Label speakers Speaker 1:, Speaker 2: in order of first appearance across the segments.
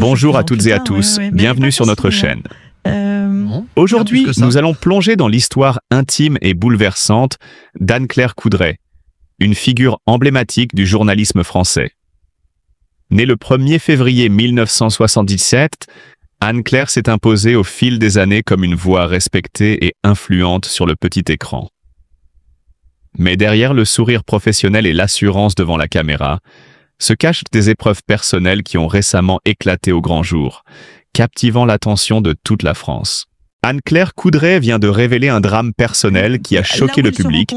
Speaker 1: Bonjour à toutes et à tous, bienvenue sur notre chaîne. Aujourd'hui, nous allons plonger dans l'histoire intime et bouleversante d'Anne-Claire Coudray, une figure emblématique du journalisme français. Née le 1er février 1977, Anne-Claire s'est imposée au fil des années comme une voix respectée et influente sur le petit écran. Mais derrière le sourire professionnel et l'assurance devant la caméra, se cachent des épreuves personnelles qui ont récemment éclaté au grand jour, captivant l'attention de toute la France. Anne-Claire Coudray vient de révéler un drame personnel qui a choqué le public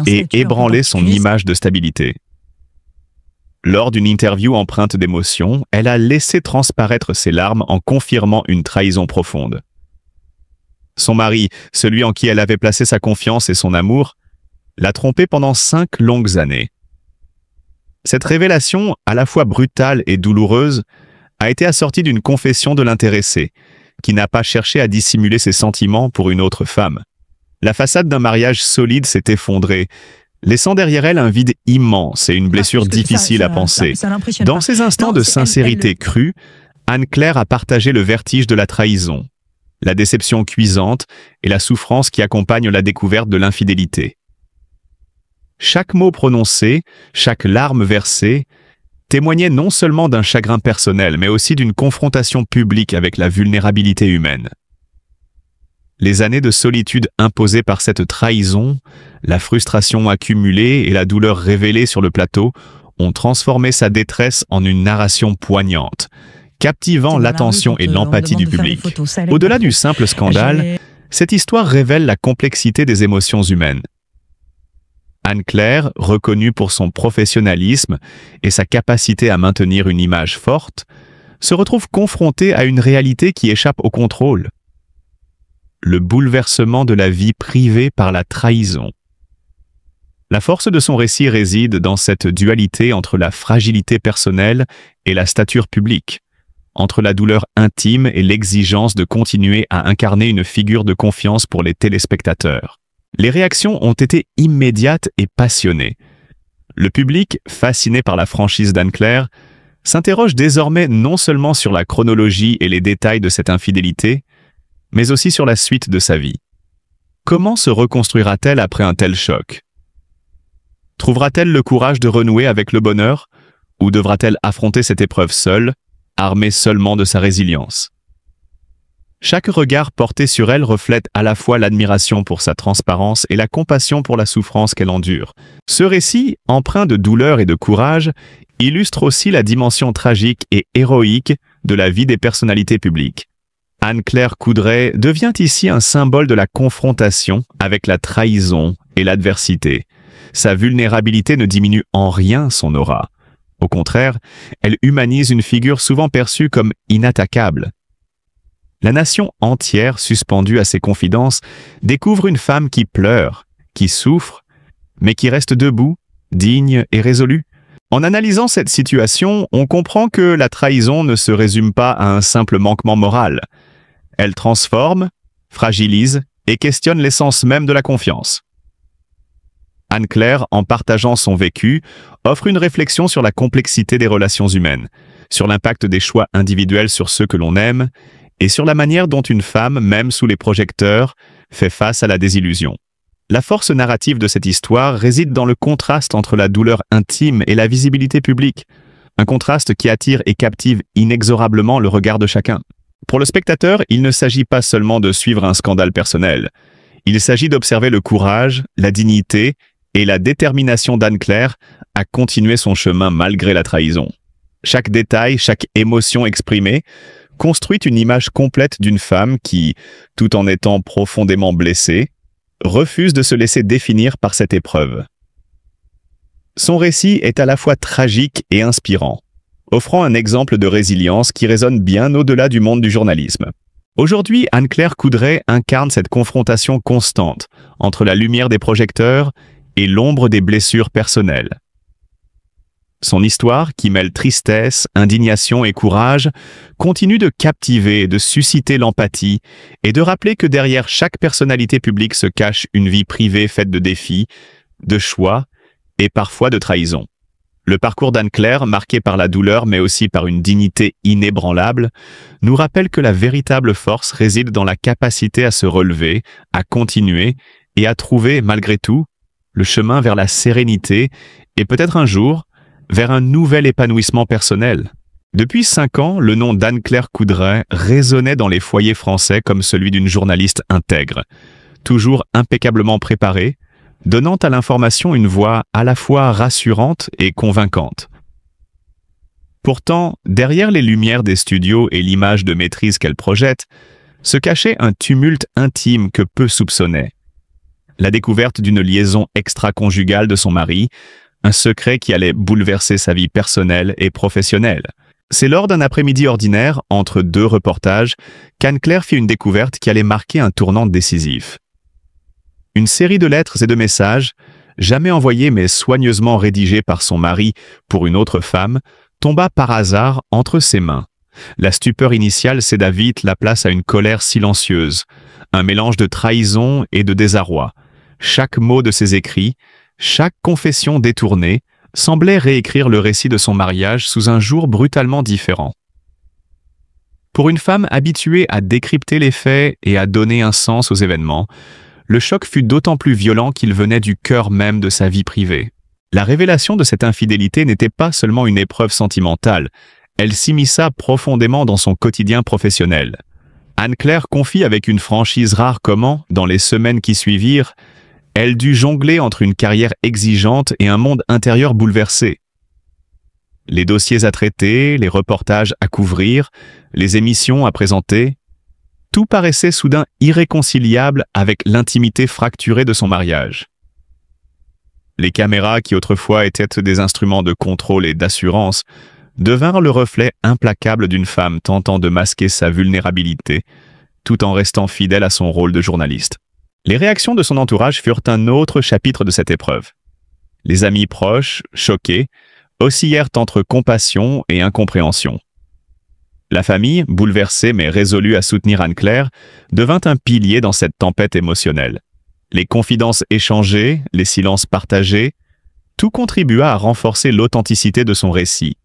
Speaker 1: et ébranlé son image de stabilité. Lors d'une interview empreinte d'émotion, elle a laissé transparaître ses larmes en confirmant une trahison profonde. Son mari, celui en qui elle avait placé sa confiance et son amour, l'a trompée pendant 5 longues années. Cette révélation, à la fois brutale et douloureuse, a été assortie d'une confession de l'intéressé, qui n'a pas cherché à dissimuler ses sentiments pour une autre femme. La façade d'un mariage solide s'est effondrée, laissant derrière elle un vide immense et une blessure difficile à panser. Dans ces instants de sincérité crue, Anne-Claire a partagé le vertige de la trahison, la déception cuisante et la souffrance qui accompagne la découverte de l'infidélité. Chaque mot prononcé, chaque larme versée, témoignait non seulement d'un chagrin personnel, mais aussi d'une confrontation publique avec la vulnérabilité humaine. Les années de solitude imposées par cette trahison, la frustration accumulée et la douleur révélée sur le plateau ont transformé sa détresse en une narration poignante, captivant l'attention et l'empathie du public. Au-delà du simple scandale, cette histoire révèle la complexité des émotions humaines. Anne-Claire, reconnue pour son professionnalisme et sa capacité à maintenir une image forte, se retrouve confrontée à une réalité qui échappe au contrôle. Le bouleversement de la vie privée par la trahison. La force de son récit réside dans cette dualité entre la fragilité personnelle et la stature publique, entre la douleur intime et l'exigence de continuer à incarner une figure de confiance pour les téléspectateurs. Les réactions ont été immédiates et passionnées. Le public, fasciné par la franchise d'Anne-Claire, s'interroge désormais non seulement sur la chronologie et les détails de cette infidélité, mais aussi sur la suite de sa vie. Comment se reconstruira-t-elle après un tel choc? Trouvera-t-elle le courage de renouer avec le bonheur, ou devra-t-elle affronter cette épreuve seule, armée seulement de sa résilience? Chaque regard porté sur elle reflète à la fois l'admiration pour sa transparence et la compassion pour la souffrance qu'elle endure. Ce récit, empreint de douleur et de courage, illustre aussi la dimension tragique et héroïque de la vie des personnalités publiques. Anne-Claire Coudray devient ici un symbole de la confrontation avec la trahison et l'adversité. Sa vulnérabilité ne diminue en rien son aura. Au contraire, elle humanise une figure souvent perçue comme inattaquable. La nation entière, suspendue à ses confidences, découvre une femme qui pleure, qui souffre, mais qui reste debout, digne et résolue. En analysant cette situation, on comprend que la trahison ne se résume pas à un simple manquement moral. Elle transforme, fragilise et questionne l'essence même de la confiance. Anne-Claire, en partageant son vécu, offre une réflexion sur la complexité des relations humaines, sur l'impact des choix individuels sur ceux que l'on aime, et sur la manière dont une femme, même sous les projecteurs, fait face à la désillusion. La force narrative de cette histoire réside dans le contraste entre la douleur intime et la visibilité publique, un contraste qui attire et captive inexorablement le regard de chacun. Pour le spectateur, il ne s'agit pas seulement de suivre un scandale personnel, il s'agit d'observer le courage, la dignité et la détermination d'Anne-Claire à continuer son chemin malgré la trahison. Chaque détail, chaque émotion exprimée, construit une image complète d'une femme qui, tout en étant profondément blessée, refuse de se laisser définir par cette épreuve. Son récit est à la fois tragique et inspirant, offrant un exemple de résilience qui résonne bien au-delà du monde du journalisme. Aujourd'hui, Anne-Claire Coudray incarne cette confrontation constante entre la lumière des projecteurs et l'ombre des blessures personnelles. Son histoire, qui mêle tristesse, indignation et courage, continue de captiver, de susciter l'empathie et de rappeler que derrière chaque personnalité publique se cache une vie privée faite de défis, de choix et parfois de trahison. Le parcours d'Anne-Claire, marqué par la douleur mais aussi par une dignité inébranlable, nous rappelle que la véritable force réside dans la capacité à se relever, à continuer et à trouver, malgré tout, le chemin vers la sérénité et peut-être un jour, vers un nouvel épanouissement personnel. Depuis 5 ans, le nom d'Anne-Claire Coudray résonnait dans les foyers français comme celui d'une journaliste intègre, toujours impeccablement préparée, donnant à l'information une voix à la fois rassurante et convaincante. Pourtant, derrière les lumières des studios et l'image de maîtrise qu'elle projette, se cachait un tumulte intime que peu soupçonnaient. La découverte d'une liaison extra-conjugale de son mari, un secret qui allait bouleverser sa vie personnelle et professionnelle. C'est lors d'un après-midi ordinaire, entre 2 reportages, qu'Anne-Claire fit une découverte qui allait marquer un tournant décisif. Une série de lettres et de messages, jamais envoyés mais soigneusement rédigés par son mari pour une autre femme, tomba par hasard entre ses mains. La stupeur initiale céda vite la place à une colère silencieuse, un mélange de trahison et de désarroi. Chaque mot de ses écrits, chaque confession détournée, semblait réécrire le récit de son mariage sous un jour brutalement différent. Pour une femme habituée à décrypter les faits et à donner un sens aux événements, le choc fut d'autant plus violent qu'il venait du cœur même de sa vie privée. La révélation de cette infidélité n'était pas seulement une épreuve sentimentale, elle s'immisça profondément dans son quotidien professionnel. Anne-Claire confie avec une franchise rare comment, dans les semaines qui suivirent, elle dut jongler entre une carrière exigeante et un monde intérieur bouleversé. Les dossiers à traiter, les reportages à couvrir, les émissions à présenter, tout paraissait soudain irréconciliable avec l'intimité fracturée de son mariage. Les caméras, qui autrefois étaient des instruments de contrôle et d'assurance, devinrent le reflet implacable d'une femme tentant de masquer sa vulnérabilité, tout en restant fidèle à son rôle de journaliste. Les réactions de son entourage furent un autre chapitre de cette épreuve. Les amis proches, choqués, oscillèrent entre compassion et incompréhension. La famille, bouleversée mais résolue à soutenir Anne-Claire, devint un pilier dans cette tempête émotionnelle. Les confidences échangées, les silences partagés, tout contribua à renforcer l'authenticité de son récit,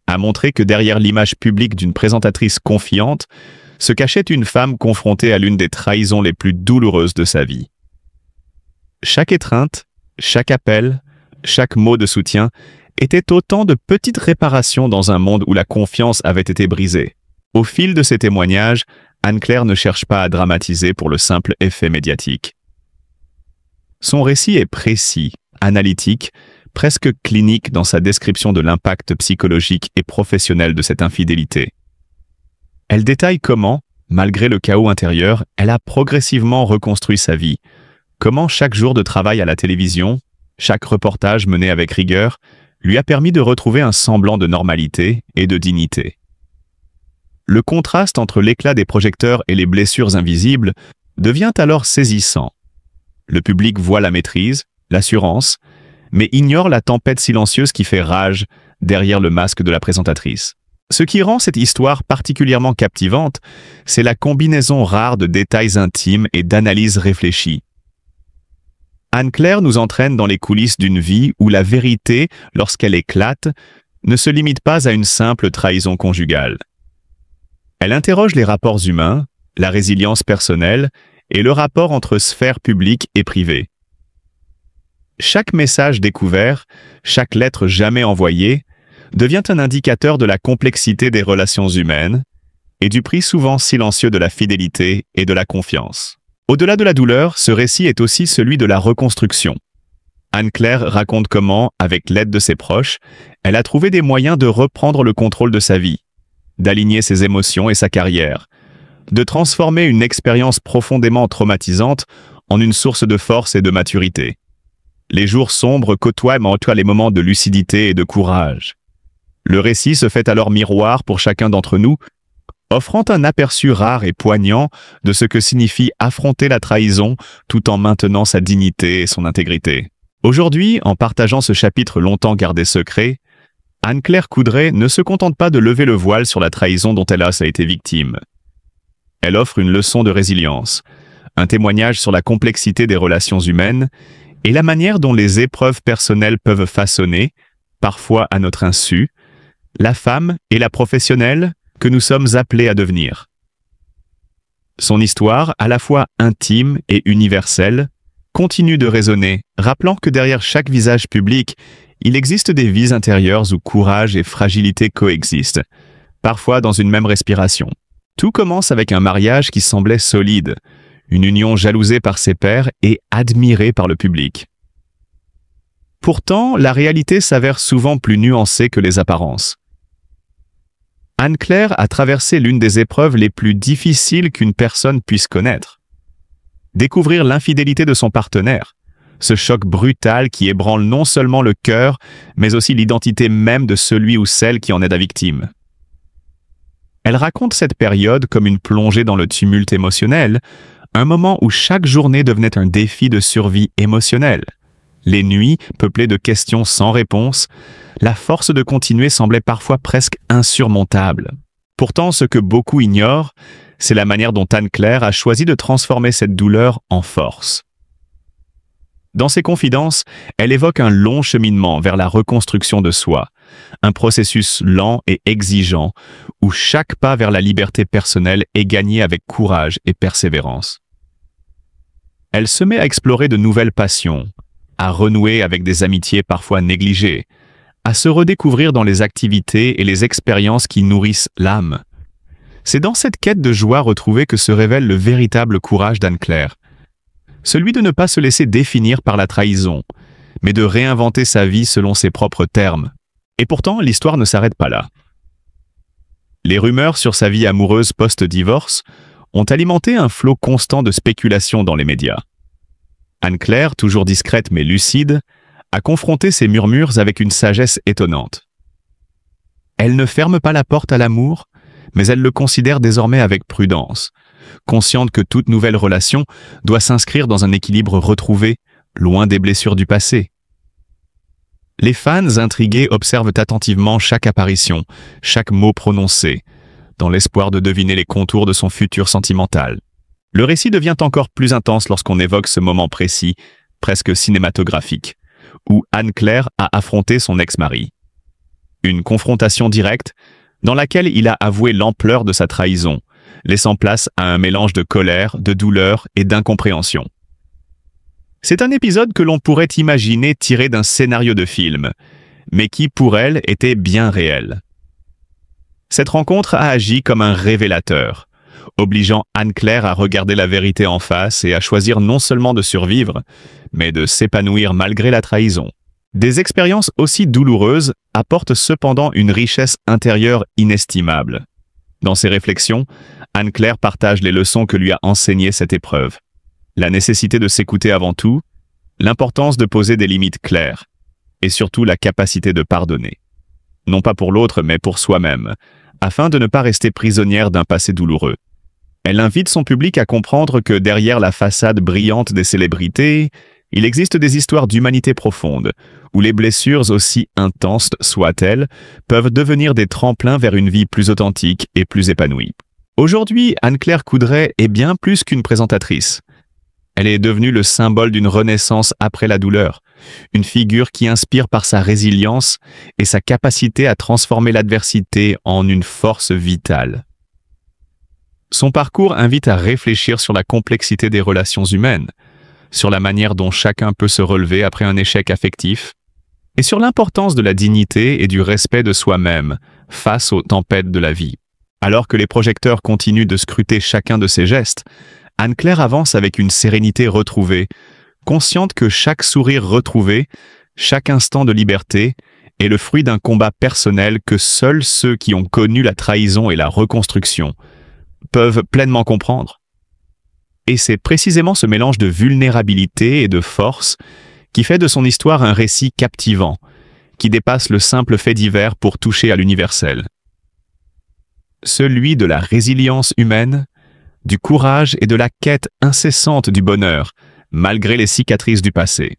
Speaker 1: à montrer que derrière l'image publique d'une présentatrice confiante, se cachait une femme confrontée à l'une des trahisons les plus douloureuses de sa vie. Chaque étreinte, chaque appel, chaque mot de soutien étaient autant de petites réparations dans un monde où la confiance avait été brisée. Au fil de ces témoignages, Anne-Claire ne cherche pas à dramatiser pour le simple effet médiatique. Son récit est précis, analytique, presque clinique dans sa description de l'impact psychologique et professionnel de cette infidélité. Elle détaille comment, malgré le chaos intérieur, elle a progressivement reconstruit sa vie, comment chaque jour de travail à la télévision, chaque reportage mené avec rigueur, lui a permis de retrouver un semblant de normalité et de dignité. Le contraste entre l'éclat des projecteurs et les blessures invisibles devient alors saisissant. Le public voit la maîtrise, l'assurance, mais ignore la tempête silencieuse qui fait rage derrière le masque de la présentatrice. Ce qui rend cette histoire particulièrement captivante, c'est la combinaison rare de détails intimes et d'analyses réfléchies. Anne-Claire nous entraîne dans les coulisses d'une vie où la vérité, lorsqu'elle éclate, ne se limite pas à une simple trahison conjugale. Elle interroge les rapports humains, la résilience personnelle et le rapport entre sphère publique et privée. Chaque message découvert, chaque lettre jamais envoyée, devient un indicateur de la complexité des relations humaines et du prix souvent silencieux de la fidélité et de la confiance. Au-delà de la douleur, ce récit est aussi celui de la reconstruction. Anne-Claire raconte comment, avec l'aide de ses proches, elle a trouvé des moyens de reprendre le contrôle de sa vie, d'aligner ses émotions et sa carrière, de transformer une expérience profondément traumatisante en une source de force et de maturité. Les jours sombres côtoient les moments de lucidité et de courage. Le récit se fait alors miroir pour chacun d'entre nous, offrant un aperçu rare et poignant de ce que signifie affronter la trahison tout en maintenant sa dignité et son intégrité. Aujourd'hui, en partageant ce chapitre longtemps gardé secret, Anne-Claire Coudray ne se contente pas de lever le voile sur la trahison dont elle a été victime. Elle offre une leçon de résilience, un témoignage sur la complexité des relations humaines et la manière dont les épreuves personnelles peuvent façonner, parfois à notre insu, la femme et la professionnelle que nous sommes appelés à devenir. Son histoire, à la fois intime et universelle, continue de résonner, rappelant que derrière chaque visage public, il existe des vies intérieures où courage et fragilité coexistent, parfois dans une même respiration. Tout commence avec un mariage qui semblait solide, une union jalousée par ses pairs et admirée par le public. Pourtant, la réalité s'avère souvent plus nuancée que les apparences. Anne-Claire a traversé l'une des épreuves les plus difficiles qu'une personne puisse connaître. Découvrir l'infidélité de son partenaire, ce choc brutal qui ébranle non seulement le cœur, mais aussi l'identité même de celui ou celle qui en est la victime. Elle raconte cette période comme une plongée dans le tumulte émotionnel, un moment où chaque journée devenait un défi de survie émotionnelle. Les nuits, peuplées de questions sans réponse, la force de continuer semblait parfois presque insurmontable. Pourtant, ce que beaucoup ignorent, c'est la manière dont Anne-Claire a choisi de transformer cette douleur en force. Dans ses confidences, elle évoque un long cheminement vers la reconstruction de soi, un processus lent et exigeant où chaque pas vers la liberté personnelle est gagné avec courage et persévérance. Elle se met à explorer de nouvelles passions, à renouer avec des amitiés parfois négligées, à se redécouvrir dans les activités et les expériences qui nourrissent l'âme. C'est dans cette quête de joie retrouvée que se révèle le véritable courage d'Anne-Claire. Celui de ne pas se laisser définir par la trahison, mais de réinventer sa vie selon ses propres termes. Et pourtant, l'histoire ne s'arrête pas là. Les rumeurs sur sa vie amoureuse post-divorce ont alimenté un flot constant de spéculations dans les médias. Anne-Claire, toujours discrète mais lucide, a confronté ces murmures avec une sagesse étonnante. Elle ne ferme pas la porte à l'amour, mais elle le considère désormais avec prudence, consciente que toute nouvelle relation doit s'inscrire dans un équilibre retrouvé, loin des blessures du passé. Les fans intrigués observent attentivement chaque apparition, chaque mot prononcé, dans l'espoir de deviner les contours de son futur sentimental. Le récit devient encore plus intense lorsqu'on évoque ce moment précis, presque cinématographique, où Anne-Claire a affronté son ex-mari. Une confrontation directe dans laquelle il a avoué l'ampleur de sa trahison, laissant place à un mélange de colère, de douleur et d'incompréhension. C'est un épisode que l'on pourrait imaginer tiré d'un scénario de film, mais qui, pour elle, était bien réel. Cette rencontre a agi comme un révélateur, obligeant Anne-Claire à regarder la vérité en face et à choisir non seulement de survivre, mais de s'épanouir malgré la trahison. Des expériences aussi douloureuses apportent cependant une richesse intérieure inestimable. Dans ses réflexions, Anne-Claire partage les leçons que lui a enseignées cette épreuve. La nécessité de s'écouter avant tout, l'importance de poser des limites claires, et surtout la capacité de pardonner. Non pas pour l'autre, mais pour soi-même, afin de ne pas rester prisonnière d'un passé douloureux. Elle invite son public à comprendre que derrière la façade brillante des célébrités, il existe des histoires d'humanité profonde, où les blessures, aussi intenses soient-elles, peuvent devenir des tremplins vers une vie plus authentique et plus épanouie. Aujourd'hui, Anne-Claire Coudray est bien plus qu'une présentatrice. Elle est devenue le symbole d'une renaissance après la douleur, une figure qui inspire par sa résilience et sa capacité à transformer l'adversité en une force vitale. Son parcours invite à réfléchir sur la complexité des relations humaines, sur la manière dont chacun peut se relever après un échec affectif, et sur l'importance de la dignité et du respect de soi-même face aux tempêtes de la vie. Alors que les projecteurs continuent de scruter chacun de ses gestes, Anne-Claire avance avec une sérénité retrouvée, consciente que chaque sourire retrouvé, chaque instant de liberté, est le fruit d'un combat personnel que seuls ceux qui ont connu la trahison et la reconstruction peuvent pleinement comprendre. Et c'est précisément ce mélange de vulnérabilité et de force qui fait de son histoire un récit captivant, qui dépasse le simple fait divers pour toucher à l'universel. Celui de la résilience humaine, du courage et de la quête incessante du bonheur, malgré les cicatrices du passé.